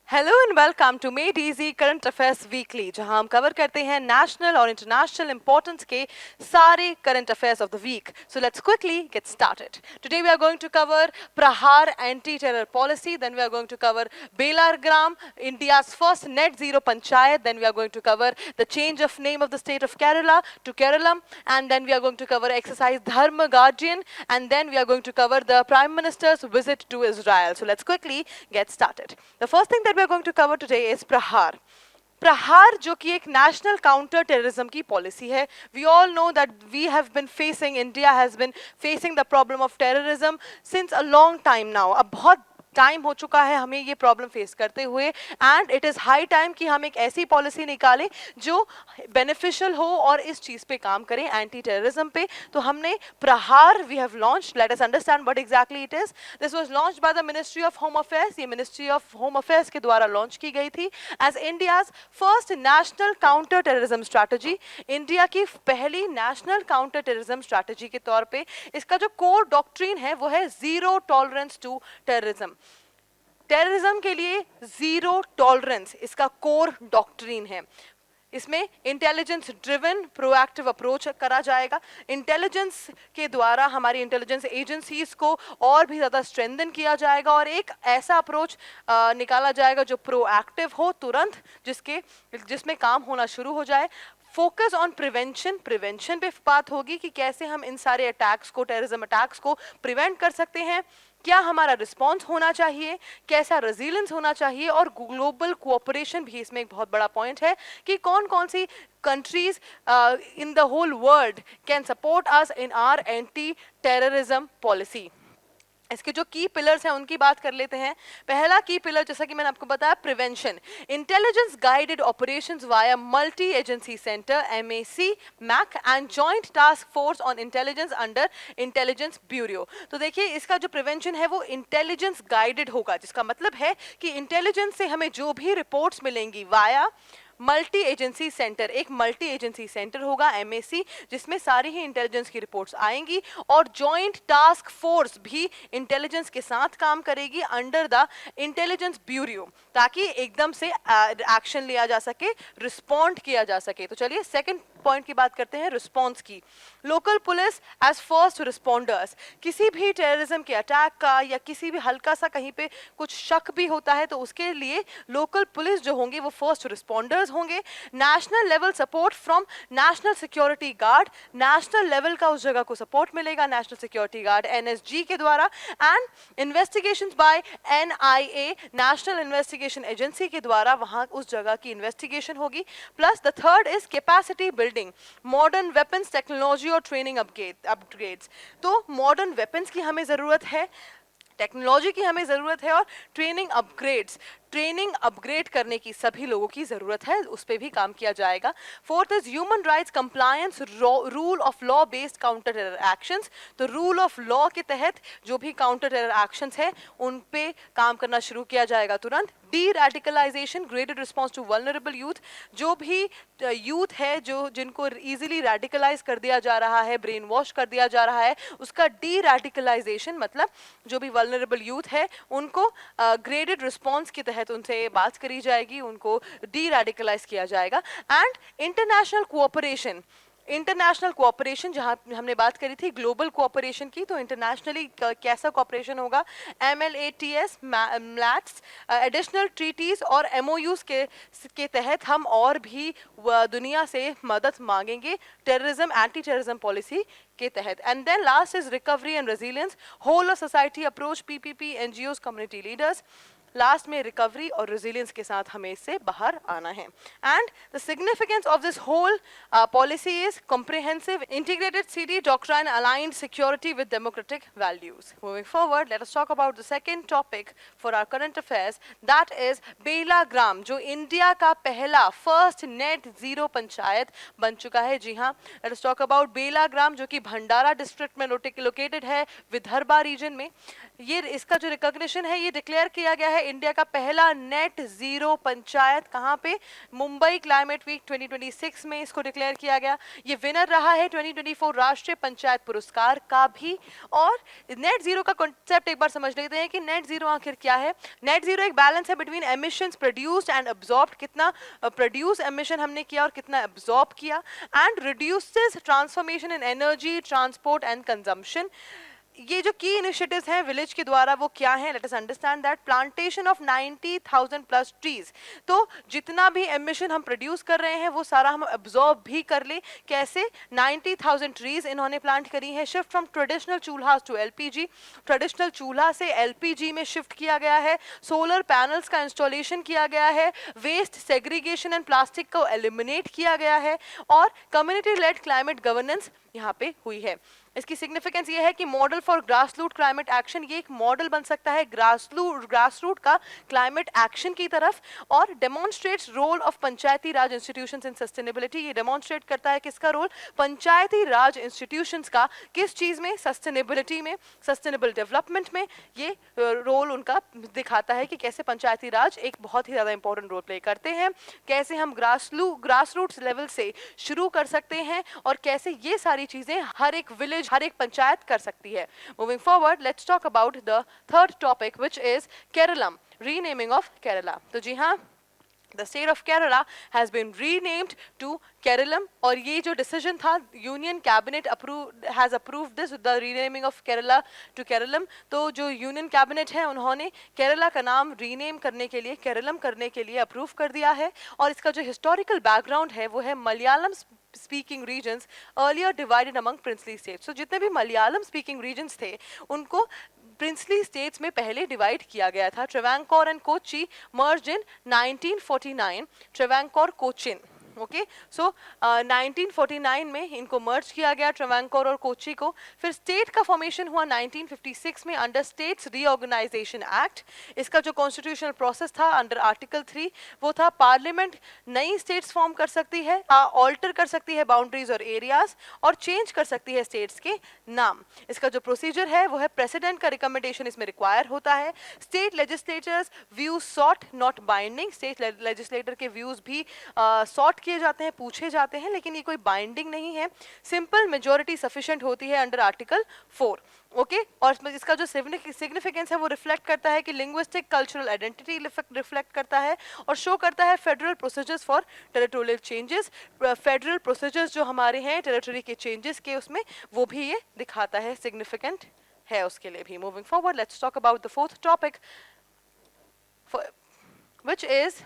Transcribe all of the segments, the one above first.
Hello and welcome to made easy current affairs weekly, जहां हम cover करते हैं नेशनल और इंटरनेशनल इंपॉर्टेंस के सारे current affairs of the week. So let's quickly get started. Today we are going to cover Prahaar anti terror policy, then we are going to cover Belagram, India's first net zero panchayat, then we are going to cover the change of name of the state of Kerala to Keralam, and then we are going to cover exercise Dharma Guardian, and then we are going to cover the Prime Minister's visit to Israel. So let's quickly get started. The first thing that we are going to cover today is Prahar. प्रहार जो कि एक national counter terrorism की policy है. We all know that we have been facing, India has been facing the problem of terrorism since a long time now. अब बहुत time हो चुका है हमें ये प्रॉब्लम फेस करते हुए, and it is high time कि हम एक ऐसी पॉलिसी निकालें जो बेनिफिशियल हो और इस चीज़ पे काम करें, एंटी टेररिज्म पे. तो हमने Prahaar we have launched. Let us understand what exactly it is. This was launched by the ministry of home affairs. ये मिनिस्ट्री ऑफ होम अफेयर्स के द्वारा लॉन्च की गई थी as India's first national counter terrorism strategy. India की पहली national counter terrorism strategy के तौर पे इसका जो कोर डॉक्ट्रिन है वो है zero tolerance to terrorism. Terrorism के लिए जीरो टॉलरेंस इसका कोर डॉक्ट्रिन है. इसमें इंटेलिजेंस ड्रिवन प्रोएक्टिव अप्रोच करा जाएगा. इंटेलिजेंस के द्वारा हमारी इंटेलिजेंस एजेंसीज को और भी ज़्यादा स्ट्रेंथन किया जाएगा और एक ऐसा अप्रोच निकाला जाएगा जो प्रोएक्टिव हो, तुरंत जिसमें काम होना शुरू हो जाए. फोकस ऑन प्रिवेंशन पे बात होगी कि कैसे हम इन सारे अटैक्स को, टेररिज्म अटैक्स को प्रिवेंट कर सकते हैं, क्या हमारा रिस्पॉन्स होना चाहिए, कैसा रेजिलियंस होना चाहिए, और ग्लोबल कोऑपरेशन भी इसमें एक बहुत बड़ा पॉइंट है कि कौन कौन सी countries in the whole world can support us in our anti terrorism policy. इसके जो की पिलर्स हैं उनकी बात कर लेते हैं. पहला की पिलर, जैसा कि मैंने आपको बताया, prevention. Intelligence guided operations via multi agency centre MAC MAC and joint task force on intelligence under intelligence bureau. तो देखिए इसका जो प्रिवेंशन है वो इंटेलिजेंस गाइडेड होगा, जिसका मतलब है कि इंटेलिजेंस से हमें जो भी रिपोर्ट्स मिलेंगी वाया मल्टी एजेंसी सेंटर. एक मल्टी एजेंसी सेंटर होगा MAC, जिसमें सारी ही इंटेलिजेंस की रिपोर्ट्स आएंगी, और जॉइंट टास्क फोर्स भी इंटेलिजेंस के साथ काम करेगी अंडर द इंटेलिजेंस ब्यूरो, ताकि एकदम से एक्शन लिया जा सके, रिस्पॉन्ड किया जा सके. तो चलिए सेकंड पॉइंट की बात करते हैं, रिस्पॉन्स की. Local police as first responders. किसी भी टेररिज्म के अटैक का या किसी भी हल्का सा कहीं पे कुछ शक भी होता है तो उसके लिए लोकल पुलिस जो होंगे वो फर्स्ट रिस्पॉन्डर्स होंगे. National level support from national security guard. National level का उस जगह को सपोर्ट मिलेगा नेशनल सिक्योरिटी गार्ड NSG के द्वारा. And investigations by NIA, national investigation agency के द्वारा वहां उस जगह की इन्वेस्टिगेशन होगी. Plus the third is capacity building, modern weapons technology और ट्रेनिंग अपग्रेड्स. तो मॉडर्न वेपन्स की हमें जरूरत है, टेक्नोलॉजी की हमें ज़रूरत है, और ट्रेनिंग अपग्रेड करने की सभी लोगों की ज़रूरत है, उस पर भी काम किया जाएगा. Fourth is human rights compliance, rule of law based counter terror actions. तो रूल ऑफ लॉ के तहत जो भी काउंटर टेरर एक्शंस है उन पे काम करना शुरू किया जाएगा तुरंत. Deradicalisation, graded response to vulnerable youth. जो भी यूथ है जिनको इजीली रेडिकलाइज कर दिया जा रहा है, ब्रेन वॉश कर दिया जा रहा है, उसका डी रेडिकलाइजेशन मतलब जो भी वल्नरेबल यूथ है उनको ग्रेडेड रिस्पॉन्स के तहत उनसे बात करी जाएगी, उनको डी रेडिकलाइज किया जाएगा. एंड इंटरनेशनल कोऑपरेशन, जहां हमने बात करी थी ग्लोबल कोऑपरेशन की, तो इंटरनेशनली कैसा कोऑपरेशन होगा, MLATS, MLATS, एडिशनल ट्रीटीज और MOUs के तहत हम और भी दुनिया से मदद मांगेंगे टेररिज्म, एंटी टेररिज्म पॉलिसी के तहत. And then last is recovery and resilience, whole of society approach, PPP, NGOs, community leaders. Last में रिकवरी और रेजिलियंस के साथ हमें इससे बाहर आना है. And the significance of this whole policy is comprehensive integrated CD doctrine aligned security with democratic values. Moving forward, let us talk about the second topic for our current affairs, that is बेलाग्राम, जो India का पहला first net zero panchayat बन चुका है. जी हाँ, let us talk about बेलाग्राम, जो कि भंडारा district में लोकेटेड है, विदर्भा रीजन में. ये इसका जो रिकॉग्निशन है ये डिक्लेयर किया गया है इंडिया का पहला नेट जीरो पंचायत कहाँ पे, मुंबई क्लाइमेट वीक 2026 में इसको डिक्लेयर किया गया। ये विनर रहा है 2024 राष्ट्रीय पंचायत पुरस्कार का भी। और नेट जीरो का कॉन्सेप्ट एक बार समझ लेते हैं कि नेट जीरो आखिर क्या है। नेट जीरो एक बैलेंस है between emissions produced and absorbed, कितना प्रोड्यूस एमिशन हमने किया और कितना अब्सॉर्ब किया, and reduces transformation in energy, transport and consumption. ये जो की इनिशिएटिव्स हैं विलेज के द्वारा वो क्या है, late us understand that. Plantation of 90,000 plus trees, तो जितना भी एमिशन हम प्रोड्यूस कर रहे हैं वो सारा हम अब्सॉर्ब भी कर ले। कैसे? 90,000 ट्रीज इन्होंने प्लांट करी है। शिफ्ट फ्रॉम ट्रेडिशनल चूल्हा टू एलपीजी, ट्रेडिशनल चूल्हा से एलपीजी में शिफ्ट किया गया है। सोलर पैनल्स का इंस्टॉलेशन किया गया है। वेस्ट सेग्रीगेशन एंड प्लास्टिक को एलिमिनेट किया गया है। और कम्युनिटी लेड क्लाइमेट गवर्नेंस यहाँ पे हुई है। इसकी सिग्निफिकेंस ये है कि model for grassroot climate action, ये एक मॉडल बन सकता है ग्रासरूट का क्लाइमेट एक्शन की तरफ, और demonstrates role of Panchayati Raj institutions in sustainability. ये डेमोन्स्ट्रेट करता है किसका रोल, पंचायती राज इंस्टीट्यूशंस का, किस चीज में, सस्टेनेबिलिटी में, सस्टेनेबल डेवलपमेंट में। ये रोल उनका दिखाता है कि कैसे पंचायती राज एक बहुत ही ज्यादा इंपॉर्टेंट रोल प्ले करते हैं, कैसे हम ग्रासरूट लेवल से शुरू कर सकते हैं, और कैसे ये सारी चीजें हर एक विलेज, हर एक पंचायत कर सकती है। Moving forward, let's talk about the third topic which is Keralam, renaming of Kerala. तो जी हाँ, The state of Kerala has been renamed to Keralam, और ये जो डिसीजन था union cabinet has approved this, the renaming of Kerala to Keralam। तो जो union cabinet है उन्होंने केरला का नाम रीनेम करने के लिए, केरलम करने के लिए अप्रूव कर दिया है। और इसका जो हिस्टोरिकल बैकग्राउंड है वो है Malayalam speaking regions earlier divided among princely states. तो जितने भी मलयालम स्पीकिंग रीजन्स थे उनको प्रिंसली स्टेट्स में पहले डिवाइड किया गया था। Travancore and Kochi merged in 1949, Travancore Cochin. Okay, so 1949 में इनको मर्ज किया गया, ट्रेवैंकोर और कोची को। फिर स्टेट का फॉर्मेशन हुआ 1956 में अंडर स्टेट्स रीऑर्गेनाइजेशन एक्ट। इसका जो कॉन्स्टिट्यूशनल प्रोसेस था अंडर आर्टिकल 3 वो था पार्लियामेंट नई स्टेट्स फॉर्म कर सकती है, ऑल्टर कर सकती है बाउंड्रीज और एरियाज, और चेंज कर सकती है स्टेट्स के नाम। इसका जो प्रोसीजर है वो है प्रेसिडेंट का रिकमेंडेशन इसमें रिक्वायर होता है। State legislators views sought not binding, state legislator के व्यूज भी सॉट किए जाते हैं, पूछे जाते हैं, लेकिन ये कोई बाइंडिंग नहीं है। सिंपल मेजॉरिटी सफिशिएंट होती है अंडर आर्टिकल 4। ओके, और इसका जो सिग्निफिकेंस है वो रिफ्लेक्ट करता है कि लिंग्विस्टिक कल्चरल आइडेंटिटी रिफ्लेक्ट करता है, और शो करता है federal procedures for territorial changes. Federal procedures जो हमारे हैं टेरिटरी के चेंजेस के, उसमें वो भी ये दिखाता है, सिग्निफिकेंट है उसके लिए भी। Moving forward, let's talk about the fourth topic which is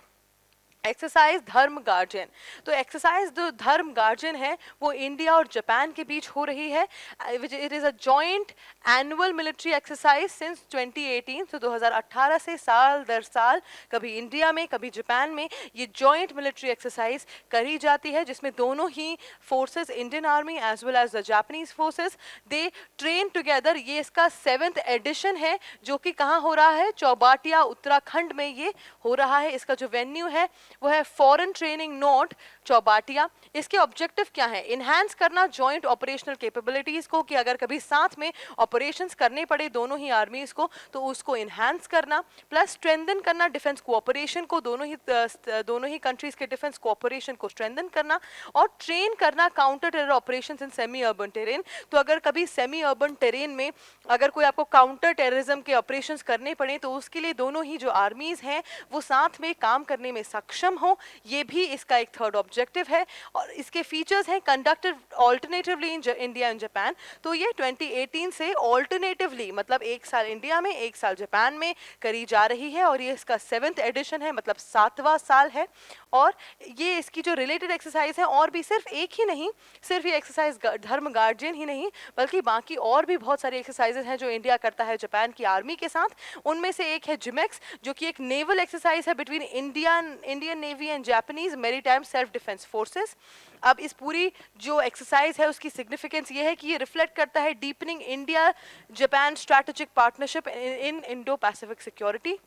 exercise धर्म गार्जियन। तो एक्सरसाइज जो धर्म गार्जियन है वो इंडिया और जापान के बीच हो रही है। It is a joint annual military exercise since 2018। तो 2018 से साल दर साल कभी इंडिया में कभी जापान में ये जॉइंट मिलिट्री एक्सरसाइज करी जाती है, जिसमें दोनों ही forces, Indian army as well as the Japanese forces, they train together. ये इसका 7th एडिशन है जो कि कहाँ हो रहा है, चौबाटिया उत्तराखंड में ये हो रहा है। इसका जो वेन्यू है वो है फॉरेन ट्रेनिंग नोट चौबाटिया। इसके ऑब्जेक्टिव क्या है, इनहैंस करना जॉइंट ऑपरेशनल कैपेबिलिटीज को, कि अगर कभी साथ में ऑपरेशंस करने पड़े दोनों ही आर्मीज को तो उसको इनहैंस करना, प्लस स्ट्रेंथन करना डिफेंस कोऑपरेशन को, दोनों ही कंट्रीज के डिफेंस कोऑपरेशन को स्ट्रेंथन करना, और ट्रेन करना counter terror operations in semi urban terrain. तो अगर कभी सेमी अर्बन टेरेन में अगर कोई आपको काउंटर टेररिज्म के ऑपरेशंस करने पड़े तो उसके लिए दोनों ही जो आर्मीज हैं वो साथ में काम करने में सक्षम हो, ये भी इसका एक थर्ड ऑब्जेक्टिव है। और इसके फीचर्स हैं conducted alternatively in India and Japan. तो ये 2018 से ऑल्टरनेटिवली, मतलब एक साल इंडिया में एक साल जापान में करी जा रही है, और ये इसका 7th एडिशन है, मतलब 7वां साल है। और ये इसकी जो रिलेटेड एक्सरसाइज है, और भी सिर्फ एक ही नहीं, सिर्फ ये एक्सरसाइज धर्म गार्जियन ही नहीं बल्कि बाकी और भी बहुत सारी एक्सरसाइजेज हैं जो इंडिया करता है जापान की आर्मी के साथ। उनमें से एक है जिमेक्स, जो कि एक नेवल एक्सरसाइज है between Indian navy and Japanese maritime self defence forces. अब इस पूरी जो एक्सरसाइज है उसकी सिग्निफिकेंस ये है कि ये रिफ्लेक्ट करता है deepening India Japan strategic partnership in Indo Pacific security.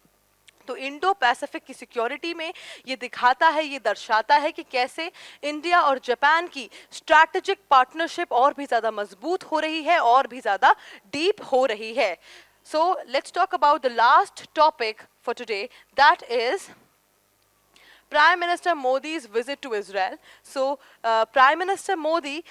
तो इंडो पैसिफिक की सिक्योरिटी में ये दिखाता है, ये दर्शाता है कि कैसे इंडिया और जापान की स्ट्रैटेजिक पार्टनरशिप और भी ज़्यादा मजबूत हो रही है और भी ज़्यादा डीप हो रही है। So let's talk about the last topic for today, that is Prime Minister Modi's visit to Israel. So, Prime Minister Modi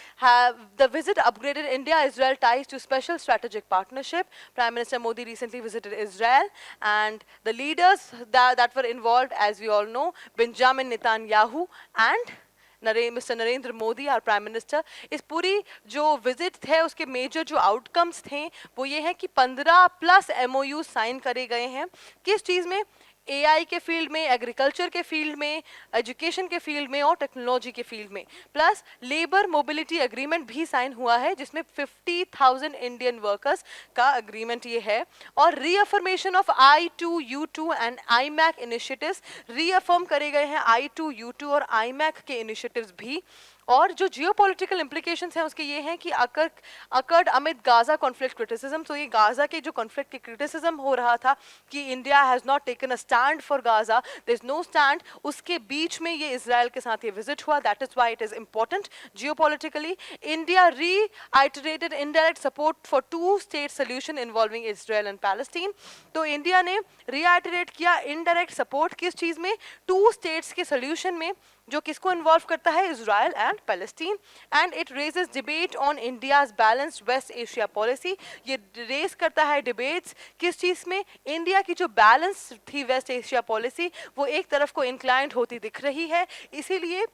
the visit upgraded India-Israel ties to special strategic partnership. Prime Minister Modi recently visited Israel, and the leaders that were involved, as we all know, Benjamin Netanyahu and mister Narendra Modi are prime minister, इस पूरी जो visit थे उसके major जो outcomes थे वो ये है कि 15+ MOU साइन करे गए हैं। किस चीज़ में? एआई के फील्ड में, एग्रीकल्चर के फील्ड में, एजुकेशन के फील्ड में और टेक्नोलॉजी के फील्ड में। प्लस लेबर मोबिलिटी एग्रीमेंट भी साइन हुआ है जिसमें 50,000 इंडियन वर्कर्स का एग्रीमेंट ये है। और reaffirmation of I2U2 and IMAC initiatives reaffirm करे गए हैं। I2U2 और IMAC के इनिशिएटिव्स भी। और जो जियोपॉलिटिकल इम्प्लीकेशंस हैं उसके ये हैं कि occurred Amit Gaza conflict criticism. तो ये गाजा के जो कॉन्फ्लिक्ट की क्रिटिसिज्म हो रहा था कि India has not taken a stand for Gaza, there is no stand, उसके बीच में ये इजराइल के साथ ये विजिट हुआ। That is why it is important geopolitically. India रीआइटरेटेड indirect support for 2-state solution involving Israel and Palestine. तो India ने रीआइटरेट किया इनडायरेक्ट सपोर्ट किस चीज़ में? 2 states के सोल्यूशन में, जो किसको इन्वॉल्व करता है? Israel and Palestine. And it raises debate on India's balanced West Asia policy. ये रेस करता है डिबेट्स किस चीज़ में? इंडिया की जो बैलेंस थी वेस्ट एशिया पॉलिसी वो एक तरफ को इंक्लाइंड होती दिख रही है, इसीलिए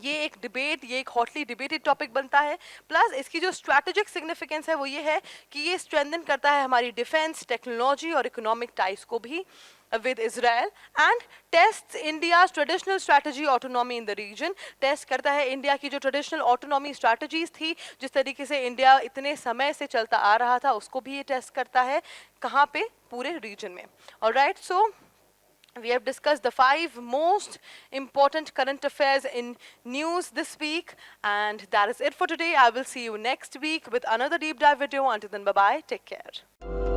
ये एक डिबेट, ये एक हॉटली डिबेटेड टॉपिक बनता है। प्लस इसकी जो स्ट्रैटेजिक सिग्निफिकेंस है वो ये है कि ये स्ट्रेंथन करता है हमारी डिफेंस, टेक्नोलॉजी और इकोनॉमिक टाइज को भी with Israel, and tests India's traditional strategy autonomy in the region। Test करता है इंडिया की जो ट्रेडिशनल ऑटोनॉमी स्ट्रैटेजीज थी, जिस तरीके से इंडिया इतने समय से चलता आ रहा था, उसको भी ये टेस्ट करता है। कहाँ पे? पूरे रीजन में। Alright, so we have discussed the 5 most important current affairs in news this week, and that is it for today. I will see you next week with another deep dive video. Until then, bye bye, take care.